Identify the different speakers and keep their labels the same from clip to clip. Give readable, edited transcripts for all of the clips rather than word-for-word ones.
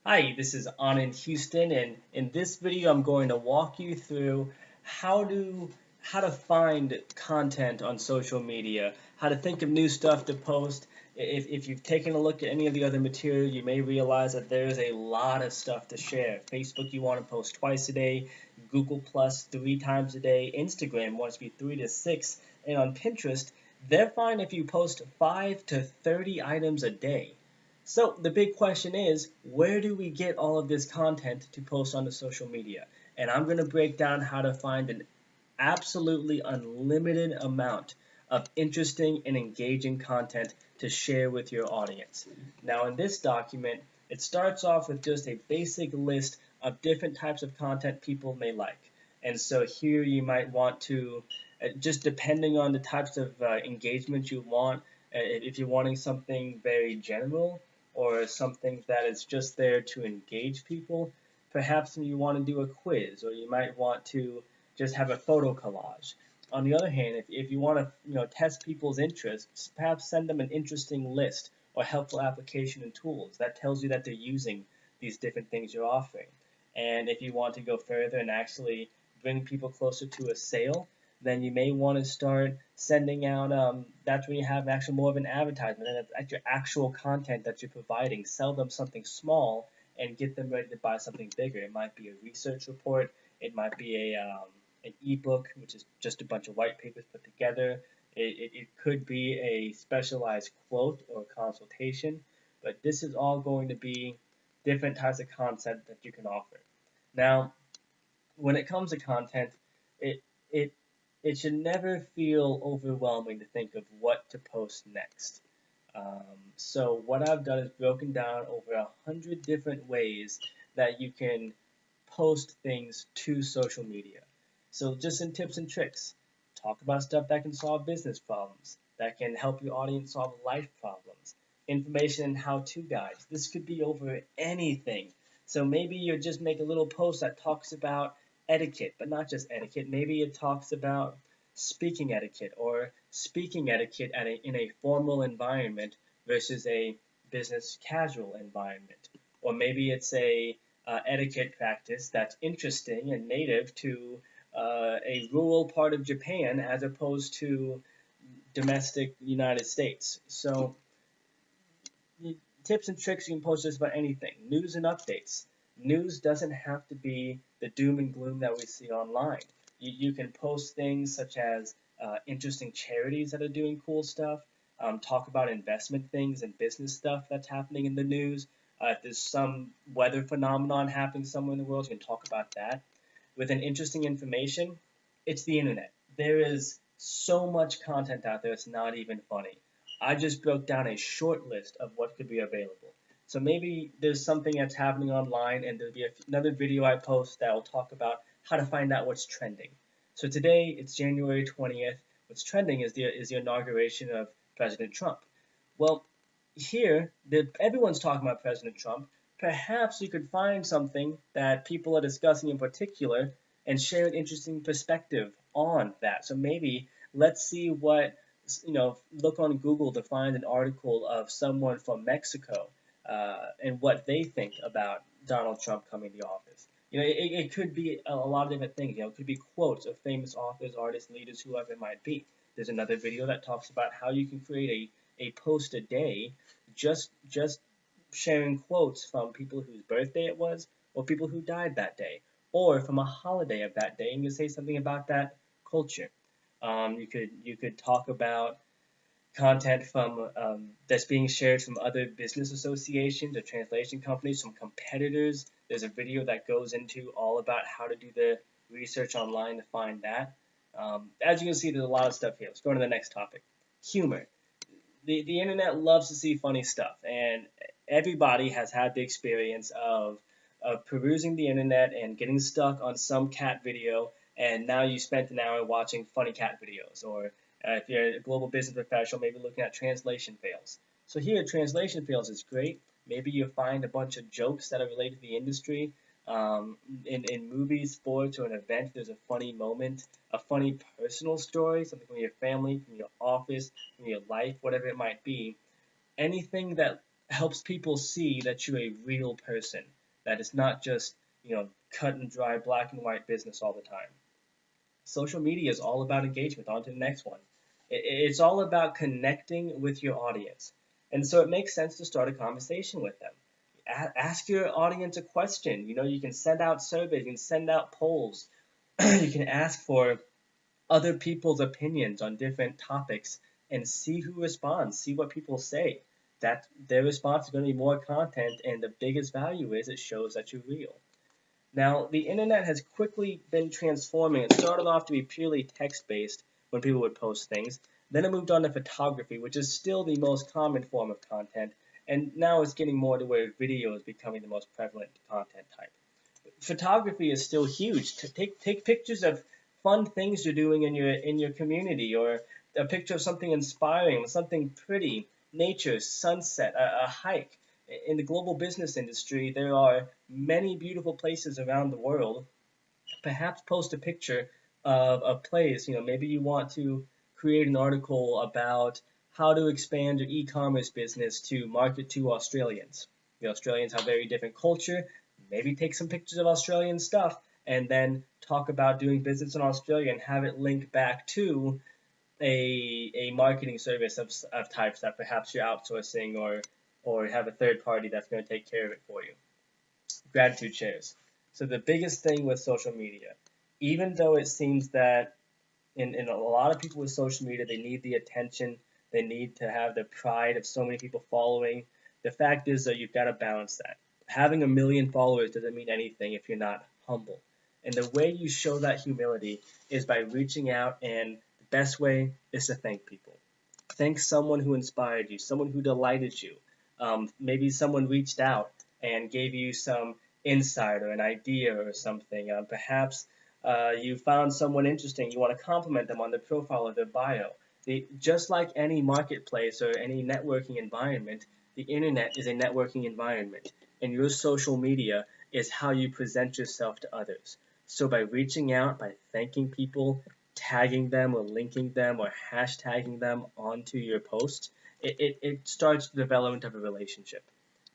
Speaker 1: Hi, this is Anand Houston, and in this video, I'm going to walk you through how to how to find content on social media, how to think of new stuff to post. If you've taken a look at any of the other material, you may realize that there's a lot of stuff to share. Facebook, you want to post twice a day, Google Plus 3 times a day, Instagram wants to be 3 to 6, and on Pinterest, they're fine if you post 5 to 30 items a day. So the big question is, where do we get all of this content to post on the social media? And I'm going to break down how to find an absolutely unlimited amount of interesting and engaging content to share with your audience. Now in this document, it starts off with just a basic list of different types of content people may like. And so here you might want to, just depending on the types of engagement you want, if you're wanting something very general, or something that is just there to engage people. Perhaps you want to do a quiz, or you might want to just have a photo collage. On the other hand, if you want to test people's interests, perhaps send them an interesting list or helpful application and tools that tells you that they're using these different things you're offering. And if you want to go further and actually bring people closer to a sale, then you may want to start sending out. That's when you have actually more of an advertisement and that's your actual content that you're providing. Sell them something small and get them ready to buy something bigger. It might be a research report. It might be an ebook, which is just a bunch of white papers put together. It could be a specialized quote or consultation, but this is all going to be different types of content that you can offer. Now, when it comes to content, it it it should never feel overwhelming to think of what to post next. So what I've done is broken down over 100 different ways that you can post things to social media. So just some tips and tricks. Talk about stuff that can solve business problems, that can help your audience solve life problems, information and how-to guides. This could be over anything. So maybe you just make a little post that talks about etiquette, but not just etiquette. Maybe it talks about speaking etiquette or speaking etiquette in a formal environment versus a business casual environment. Or maybe it's a etiquette practice that's interesting and native to a rural part of Japan as opposed to domestic United States. So tips and tricks, you can post just about anything. News and updates. News doesn't have to be the doom and gloom that we see online. You can post things such as interesting charities that are doing cool stuff, talk about investment things and business stuff that's happening in the news. If there's some weather phenomenon happening somewhere in the world, you can talk about that. With an interesting information, it's the internet. There is so much content out there, it's not even funny. I just broke down a short list of what could be available. So maybe there's something that's happening online, and there'll be another video I post that will talk about how to find out what's trending. So today it's January 20th. What's trending is the inauguration of President Trump. Well, here everyone's talking about President Trump. Perhaps you could find something that people are discussing in particular and share an interesting perspective on that. So maybe let's see what look on Google to find an article of someone from Mexico and what they think about Donald Trump coming to office. It could be a lot of different things. It could be quotes of famous authors, artists, leaders, whoever it might be. There's another video that talks about how you can create a post a day, just sharing quotes from people whose birthday it was, or people who died that day, or from a holiday of that day, and you say something about that culture. You could talk about content from that's being shared from other business associations or translation companies, from competitors. There's a video that goes into all about how to do the research online to find that. As you can see, there's a lot of stuff here. Let's go to the next topic. Humor. The internet loves to see funny stuff, and everybody has had the experience of perusing the internet and getting stuck on some cat video, and now you spent an hour watching funny cat videos, or if you're a global business professional, maybe looking at translation fails. So here, translation fails is great. Maybe you find a bunch of jokes that are related to the industry. In movies, sports, or an event, there's a funny moment, a funny personal story, something from your family, from your office, from your life, whatever it might be. Anything that helps people see that you're a real person, that it's not just, cut and dry black and white business all the time. Social media is all about engagement. On to the next one. It's all about connecting with your audience. And so it makes sense to start a conversation with them. Ask your audience a question. You can send out surveys, you can send out polls, you can ask for other people's opinions on different topics and see who responds, see what people say. That their response is going to be more content, and the biggest value is it shows that you're real. Now, the internet has quickly been transforming. It started off to be purely text-based when people would post things. Then it moved on to photography, which is still the most common form of content. And now it's getting more to where video is becoming the most prevalent content type. Photography is still huge. Take pictures of fun things you're doing in your community, or a picture of something inspiring, something pretty, nature, sunset, a hike. In the global business industry, there are many beautiful places around the world. Perhaps post a picture of a place. Maybe you want to create an article about how to expand your e-commerce business to market to Australians. The Australians have very different culture. Maybe take some pictures of Australian stuff and then talk about doing business in Australia and have it link back to a marketing service of types that perhaps you're outsourcing, or have a third party that's going to take care of it for you. Gratitude shares. So the biggest thing with social media, even though it seems that in a lot of people with social media, they need the attention, they need to have the pride of so many people following. The fact is, though, you've got to balance that. Having a million followers doesn't mean anything if you're not humble. And the way you show that humility is by reaching out, and the best way is to thank people. Thank someone who inspired you, someone who delighted you. Maybe someone reached out and gave you some insight or an idea or something. Perhaps you found someone interesting. You want to compliment them on their profile or their bio. Just like any marketplace or any networking environment, the internet is a networking environment, and your social media is how you present yourself to others. So by reaching out, by thanking people, tagging them or linking them or hashtagging them onto your post, it starts the development of a relationship.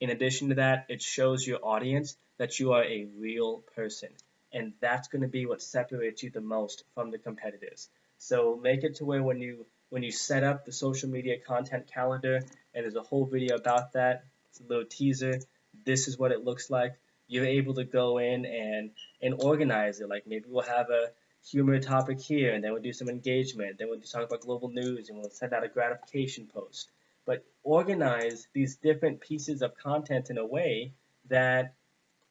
Speaker 1: In addition to that, it shows your audience that you are a real person. And that's going to be what separates you the most from the competitors. So make it to where when you set up the social media content calendar, and there's a whole video about that, it's a little teaser, this is what it looks like. You're able to go in and organize it. Like maybe we'll have a humor topic here, and then we'll do some engagement, then we'll talk about global news, and we'll send out a gratification post. But organize these different pieces of content in a way that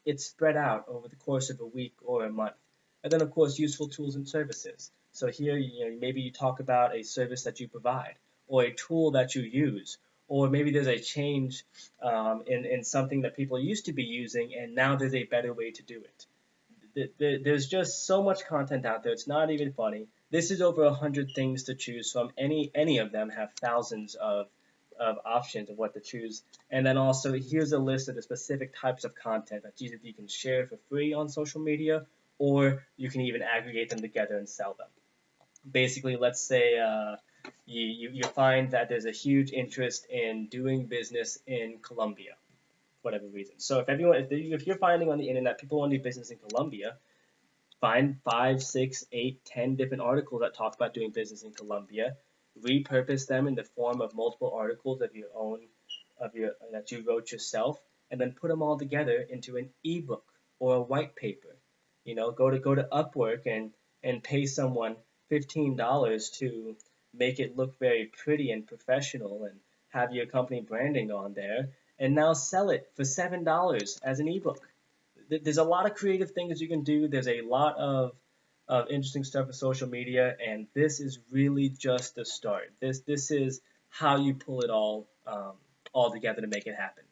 Speaker 1: it's spread out over the course of a week or a month. And then, of course, useful tools and services. So here, maybe you talk about a service that you provide, or a tool that you use, or maybe there's a change in something that people used to be using, and now there's a better way to do it. There's just so much content out there. It's not even funny. This is over 100 things to choose from. Any of them have thousands of options of what to choose. And then also here's a list of the specific types of content that either you can share for free on social media, or you can even aggregate them together and sell them. Basically, let's say you find that there's a huge interest in doing business in Colombia, whatever reason. So if you're finding on the internet people want to do business in Colombia, find 5, 6, 8, 10 different articles that talk about doing business in Colombia, repurpose them in the form of multiple articles of your own, that you wrote yourself, and then put them all together into an ebook or a white paper. Go to Upwork and pay someone $15 to make it look very pretty and professional and have your company branding on there, and now sell it for $7 as an ebook. There's a lot of creative things you can do. There's a lot of interesting stuff with social media, and this is really just the start. This is how you pull it all together to make it happen.